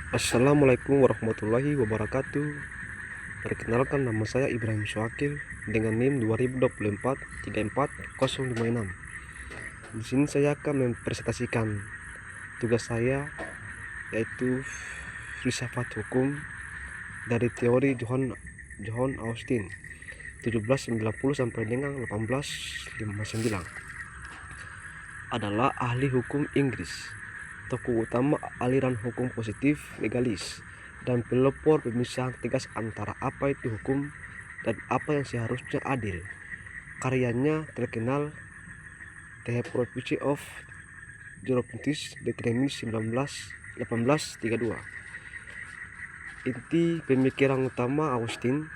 Assalamualaikum warahmatullahi wabarakatuh. Perkenalkan, nama saya Ibrahim Syakir dengan NIM 2024 34056. Di sini saya akan mempresentasikan tugas saya, yaitu filsafat hukum dari teori John Austin 1790 sampai dengan 1859. Adalah ahli hukum Inggris, tokoh utama aliran hukum positif legalis, dan pelopor pemisahan tegas antara apa itu hukum dan apa yang seharusnya adil. Karyanya terkenal The Hypocrisy of Jurisprudence, Determinis 1832. Inti pemikiran utama Austin.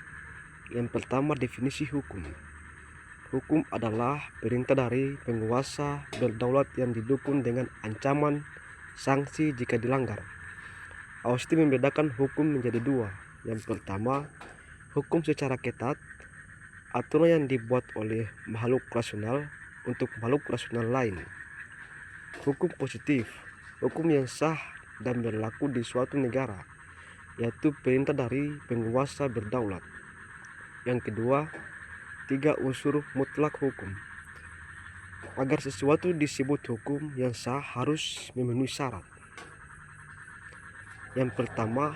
Yang pertama, definisi hukum. Hukum adalah perintah dari penguasa berdaulat yang didukung dengan ancaman sanksi jika dilanggar. Austin membedakan hukum menjadi dua. Yang pertama, hukum secara ketat, aturan yang dibuat oleh makhluk rasional untuk makhluk rasional lain. Hukum positif, hukum yang sah dan berlaku di suatu negara, yaitu perintah dari penguasa berdaulat. Yang kedua, tiga unsur mutlak hukum. Agar sesuatu disebut hukum yang sah harus memenuhi syarat. Yang pertama,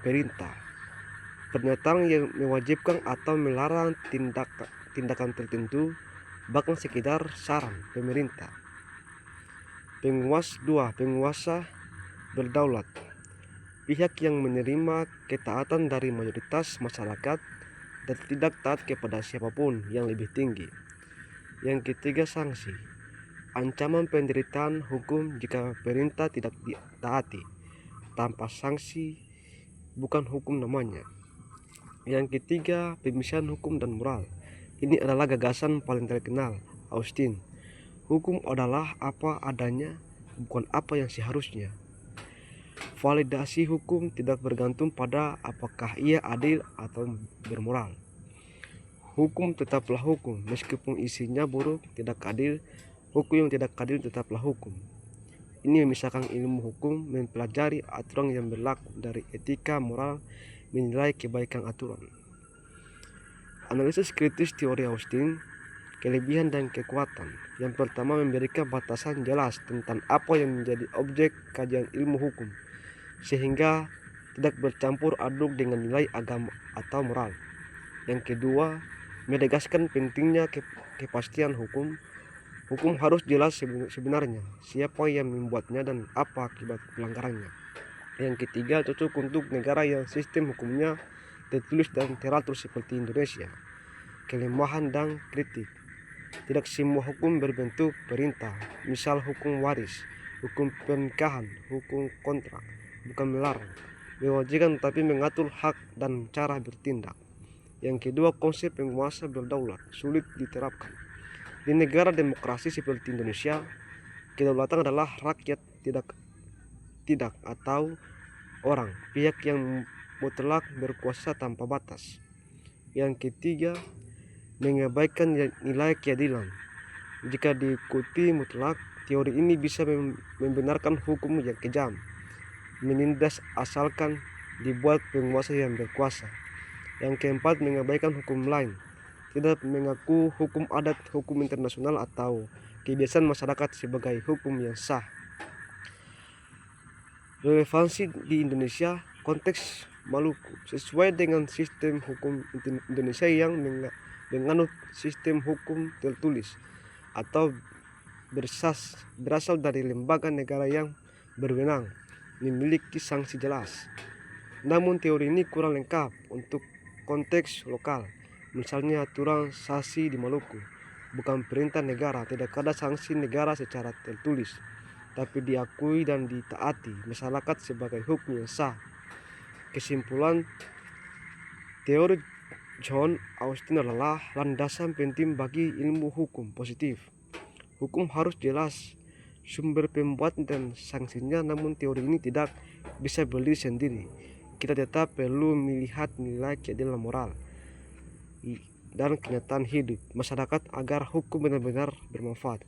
perintah. Pernyataan yang mewajibkan atau melarang tindakan tertentu, bahkan sekedar saran pemerintah. Penguasa berdaulat. Pihak yang menerima ketaatan dari mayoritas masyarakat dan tidak taat kepada siapapun yang lebih tinggi. Yang ketiga, sanksi. Ancaman penderitaan hukum jika perintah tidak ditaati. Tanpa sanksi bukan hukum namanya. Yang ketiga, pemisahan hukum dan moral. Ini adalah gagasan paling terkenal Austin. Hukum adalah apa adanya, bukan apa yang seharusnya. Validasi hukum tidak bergantung pada apakah ia adil atau bermoral. Hukum tetaplah hukum, meskipun isinya buruk, tidak adil. Hukum yang tidak adil tetaplah hukum. Ini memisahkan ilmu hukum, mempelajari aturan yang berlaku, dari etika moral, menilai kebaikan aturan. Analisis kritis teori Austin, kelebihan dan kekuatan. Yang pertama, memberikan batasan jelas tentang apa yang menjadi objek kajian ilmu hukum, sehingga tidak bercampur aduk dengan nilai agama atau moral. Yang kedua, menegaskan pentingnya kepastian hukum. Hukum harus jelas sebenarnya siapa yang membuatnya dan apa akibat pelanggarannya. Yang ketiga, cocok untuk negara yang sistem hukumnya tertulis dan teratur seperti Indonesia. Kelemahan dan kritik. Tidak semua hukum berbentuk perintah, misal hukum waris, hukum pernikahan, hukum kontrak, bukan melarang, mewajibkan tapi mengatur hak dan cara bertindak. Yang kedua, konsep penguasa berdaulat sulit diterapkan. Di negara demokrasi seperti Indonesia, kedaulatan adalah rakyat, tidak atau orang, pihak yang mutlak berkuasa tanpa batas. Yang ketiga, mengabaikan nilai keadilan. Jika diikuti mutlak, teori ini bisa membenarkan hukum yang kejam, menindas asalkan dibuat penguasa yang berkuasa. Yang keempat, mengabaikan hukum lain. Tidak mengaku hukum adat, hukum internasional, atau kebiasaan masyarakat sebagai hukum yang sah. Relevansi di Indonesia, konteks Maluku. Sesuai dengan sistem hukum Indonesia yang menganut sistem hukum tertulis atau berasal dari lembaga negara yang berwenang, memiliki sanksi jelas. Namun teori ini kurang lengkap untuk konteks lokal. Misalnya aturan sasi di Maluku bukan perintah negara, tidak ada sanksi negara secara tertulis, tapi diakui dan ditaati masyarakat sebagai hukum yang sah. Kesimpulan, teori John Austin adalah landasan penting bagi ilmu hukum positif. Hukum harus jelas sumber pembuat dan sanksinya, namun teori ini tidak bisa berdiri sendiri. Kita tetap perlu melihat nilai keadilan moral dan kenyataan hidup masyarakat agar hukum benar-benar bermanfaat.